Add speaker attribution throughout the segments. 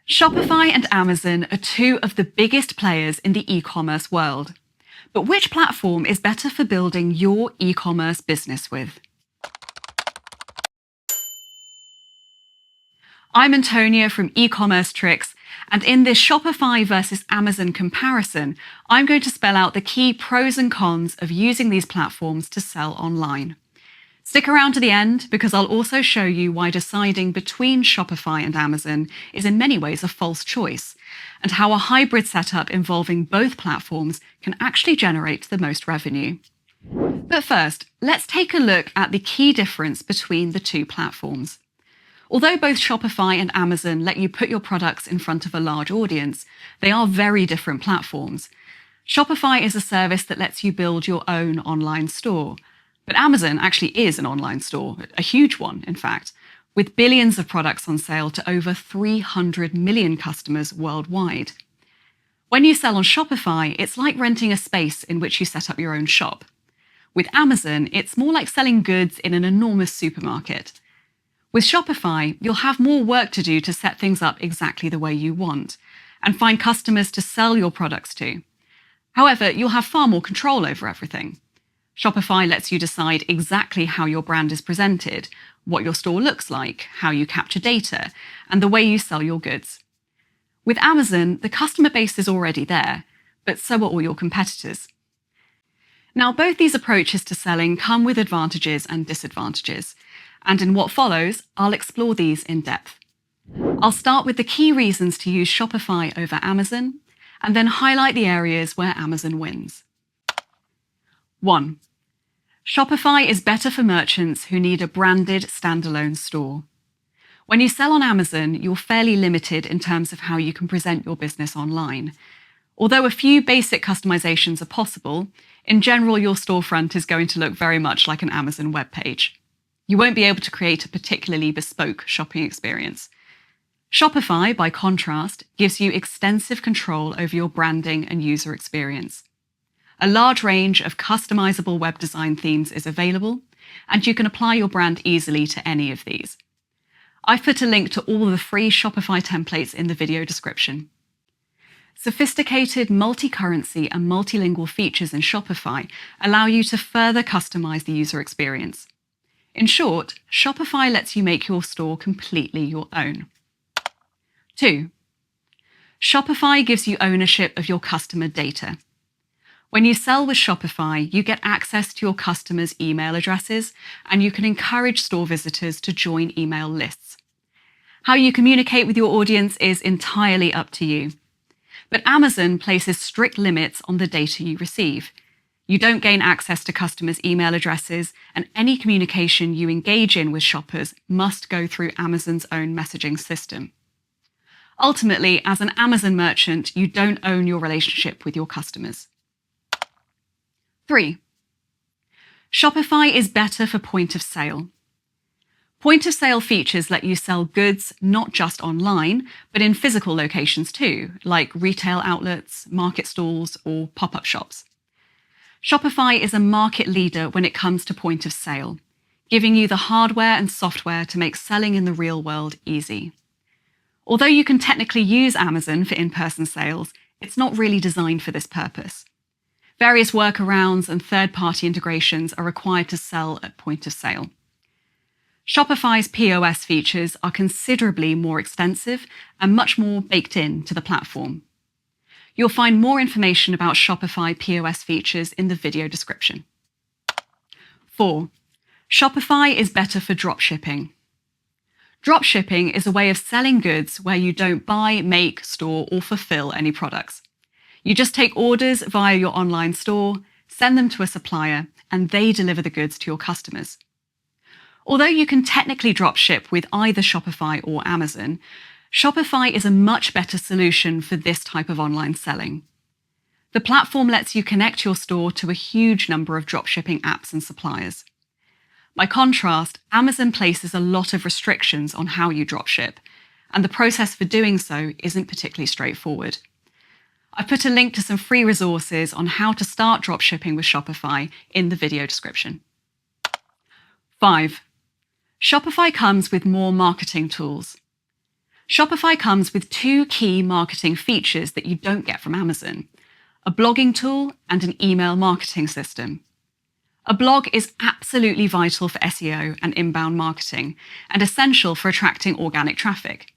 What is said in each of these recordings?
Speaker 1: Shopify and Amazon are two of the biggest players in the e-commerce world. But which platform is better for building your e-commerce business with? I'm Antonia from Ecommercetrix, and in this Shopify versus Amazon comparison, I'm going to spell out the key pros and cons of using these platforms to sell online. Stick around to the end because I'll also show you why deciding between Shopify and Amazon is in many ways a false choice, and how a hybrid setup involving both platforms can actually generate the most revenue. But first, let's take a look at the key difference between the two platforms. Although both Shopify and Amazon let you put your products in front of a large audience, they are very different platforms. Shopify is a service that lets you build your own online store. But Amazon actually is an online store, a huge one, in fact, with billions of products on sale to over 300 million customers worldwide. When you sell on Shopify, it's like renting a space in which you set up your own shop. With Amazon, it's more like selling goods in an enormous supermarket. With Shopify, you'll have more work to do to set things up exactly the way you want and find customers to sell your products to. However, you'll have far more control over everything. Shopify lets you decide exactly how your brand is presented, what your store looks like, how you capture data, and the way you sell your goods. With Amazon, the customer base is already there, but so are all your competitors. Now, both these approaches to selling come with advantages and disadvantages, and in what follows, I'll explore these in depth. I'll start with the key reasons to use Shopify over Amazon, and then highlight the areas where Amazon wins. 1. Shopify is better for merchants who need a branded standalone store. When you sell on Amazon, you're fairly limited in terms of how you can present your business online. Although a few basic customizations are possible, in general, your storefront is going to look very much like an Amazon webpage. You won't be able to create a particularly bespoke shopping experience. Shopify, by contrast, gives you extensive control over your branding and user experience. A large range of customizable web design themes is available, and you can apply your brand easily to any of these. I've put a link to all the free Shopify templates in the video description. Sophisticated multi-currency and multilingual features in Shopify allow you to further customize the user experience. In short, Shopify lets you make your store completely your own. 2. Shopify gives you ownership of your customer data. When you sell with Shopify, you get access to your customers' email addresses, and you can encourage store visitors to join email lists. How you communicate with your audience is entirely up to you. But Amazon places strict limits on the data you receive. You don't gain access to customers' email addresses, and any communication you engage in with shoppers must go through Amazon's own messaging system. Ultimately, as an Amazon merchant, you don't own your relationship with your customers. 3. Shopify is better for point of sale. Point of sale features let you sell goods not just online, but in physical locations too, like retail outlets, market stalls, or pop-up shops. Shopify is a market leader when it comes to point of sale, giving you the hardware and software to make selling in the real world easy. Although you can technically use Amazon for in-person sales, it's not really designed for this purpose. Various workarounds and third-party integrations are required to sell at point of sale. Shopify's POS features are considerably more extensive and much more baked into the platform. You'll find more information about Shopify POS features in the video description. 4. Shopify is better for dropshipping. Dropshipping is a way of selling goods where you don't buy, make, store, or fulfill any products. You just take orders via your online store, send them to a supplier, and they deliver the goods to your customers. Although you can technically dropship with either Shopify or Amazon, Shopify is a much better solution for this type of online selling. The platform lets you connect your store to a huge number of dropshipping apps and suppliers. By contrast, Amazon places a lot of restrictions on how you dropship, and the process for doing so isn't particularly straightforward. I've put a link to some free resources on how to start dropshipping with Shopify in the video description. 5. Shopify comes with more marketing tools. Shopify comes with two key marketing features that you don't get from Amazon: a blogging tool and an email marketing system. A blog is absolutely vital for SEO and inbound marketing, and essential for attracting organic traffic.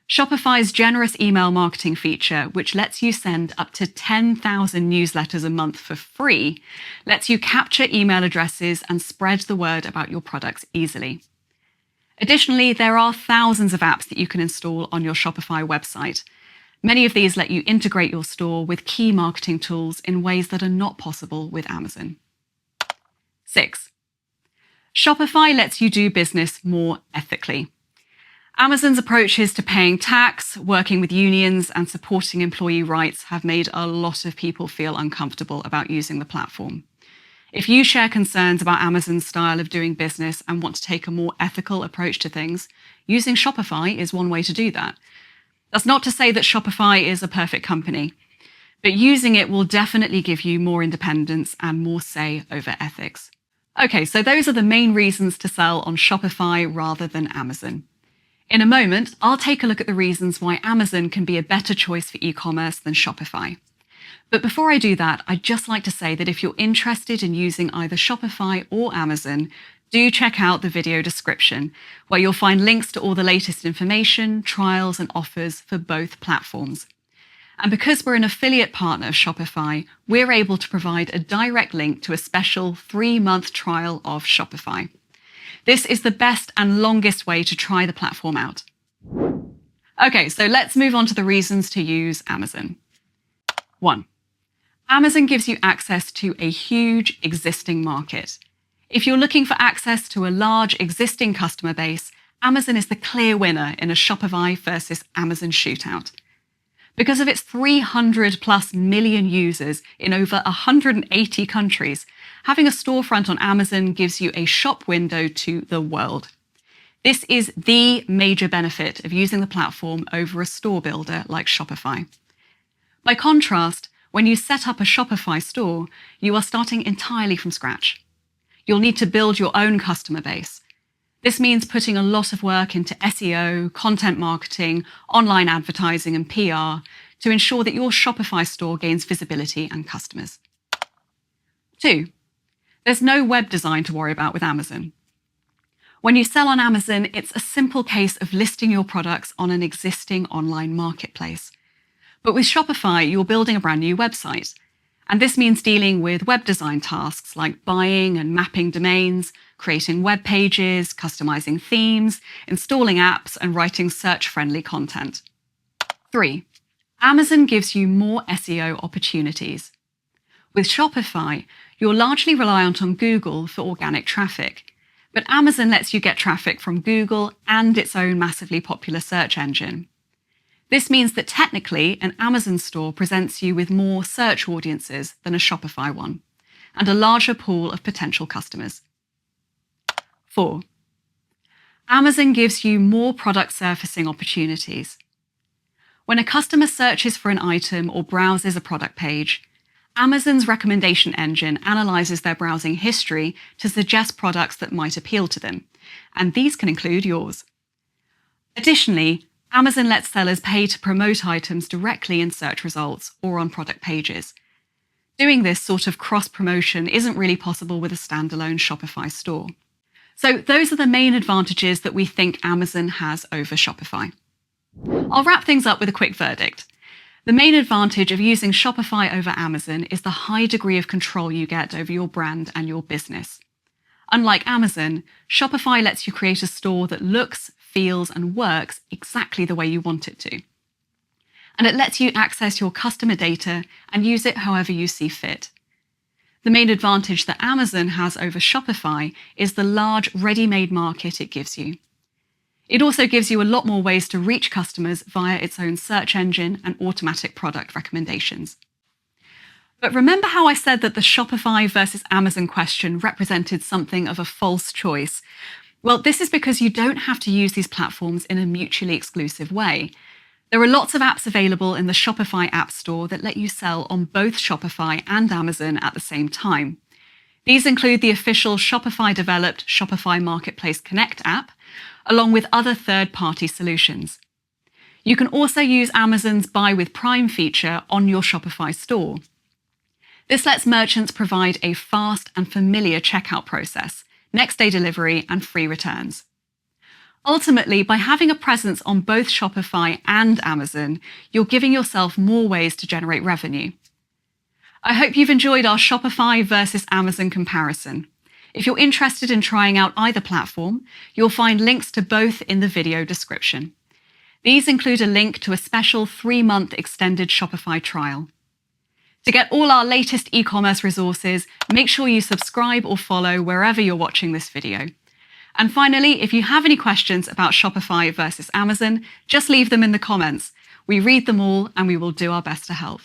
Speaker 1: Shopify's generous email marketing feature, which lets you send up to 10,000 newsletters a month for free, lets you capture email addresses and spread the word about your products easily. Additionally, there are thousands of apps that you can install on your Shopify website. Many of these let you integrate your store with key marketing tools in ways that are not possible with Amazon. 6. Shopify lets you do business more ethically. Amazon's approaches to paying tax, working with unions, and supporting employee rights have made a lot of people feel uncomfortable about using the platform. If you share concerns about Amazon's style of doing business and want to take a more ethical approach to things, using Shopify is one way to do that. That's not to say that Shopify is a perfect company, but using it will definitely give you more independence and more say over ethics. Okay, so those are the main reasons to sell on Shopify rather than Amazon. In a moment, I'll take a look at the reasons why Amazon can be a better choice for e-commerce than Shopify. But before I do that, I'd just like to say that if you're interested in using either Shopify or Amazon, do check out the video description, where you'll find links to all the latest information, trials, and offers for both platforms. And because we're an affiliate partner of Shopify, we're able to provide a direct link to a special 3-month trial of Shopify. This is the best and longest way to try the platform out. Okay, so let's move on to the reasons to use Amazon. 1. Amazon gives you access to a huge existing market. If you're looking for access to a large existing customer base, Amazon is the clear winner in a Shopify versus Amazon shootout. Because of its 300 plus million users in over 180 countries, having a storefront on Amazon gives you a shop window to the world. This is the major benefit of using the platform over a store builder like Shopify. By contrast, when you set up a Shopify store, you are starting entirely from scratch. You'll need to build your own customer base. This means putting a lot of work into SEO, content marketing, online advertising, and PR to ensure that your Shopify store gains visibility and customers. 2. There's no web design to worry about with Amazon. When you sell on Amazon, it's a simple case of listing your products on an existing online marketplace. But with Shopify, you're building a brand new website. And this means dealing with web design tasks like buying and mapping domains, creating web pages, customizing themes, installing apps, and writing search-friendly content. 3. Amazon gives you more SEO opportunities. With Shopify, you're largely reliant on Google for organic traffic, but Amazon lets you get traffic from Google and its own massively popular search engine. This means that technically, an Amazon store presents you with more search audiences than a Shopify one, and a larger pool of potential customers. 4. Amazon gives you more product surfacing opportunities. When a customer searches for an item or browses a product page, Amazon's recommendation engine analyzes their browsing history to suggest products that might appeal to them, and these can include yours. Additionally, Amazon lets sellers pay to promote items directly in search results or on product pages. Doing this sort of cross-promotion isn't really possible with a standalone Shopify store. So those are the main advantages that we think Amazon has over Shopify. I'll wrap things up with a quick verdict. The main advantage of using Shopify over Amazon is the high degree of control you get over your brand and your business. Unlike Amazon, Shopify lets you create a store that looks, feels, and works exactly the way you want it to. And it lets you access your customer data and use it however you see fit. The main advantage that Amazon has over Shopify is the large ready-made market it gives you. It also gives you a lot more ways to reach customers via its own search engine and automatic product recommendations. But remember how I said that the Shopify versus Amazon question represented something of a false choice? Well, this is because you don't have to use these platforms in a mutually exclusive way. There are lots of apps available in the Shopify App Store that let you sell on both Shopify and Amazon at the same time. These include the official Shopify-developed Shopify Marketplace Connect app, along with other third-party solutions. You can also use Amazon's Buy with Prime feature on your Shopify store. This lets merchants provide a fast and familiar checkout process, next-day delivery, and free returns. Ultimately, by having a presence on both Shopify and Amazon, you're giving yourself more ways to generate revenue. I hope you've enjoyed our Shopify versus Amazon comparison. If you're interested in trying out either platform, you'll find links to both in the video description. These include a link to a special 3-month extended Shopify trial. To get all our latest e-commerce resources, make sure you subscribe or follow wherever you're watching this video. And finally, if you have any questions about Shopify versus Amazon, just leave them in the comments. We read them all and we will do our best to help.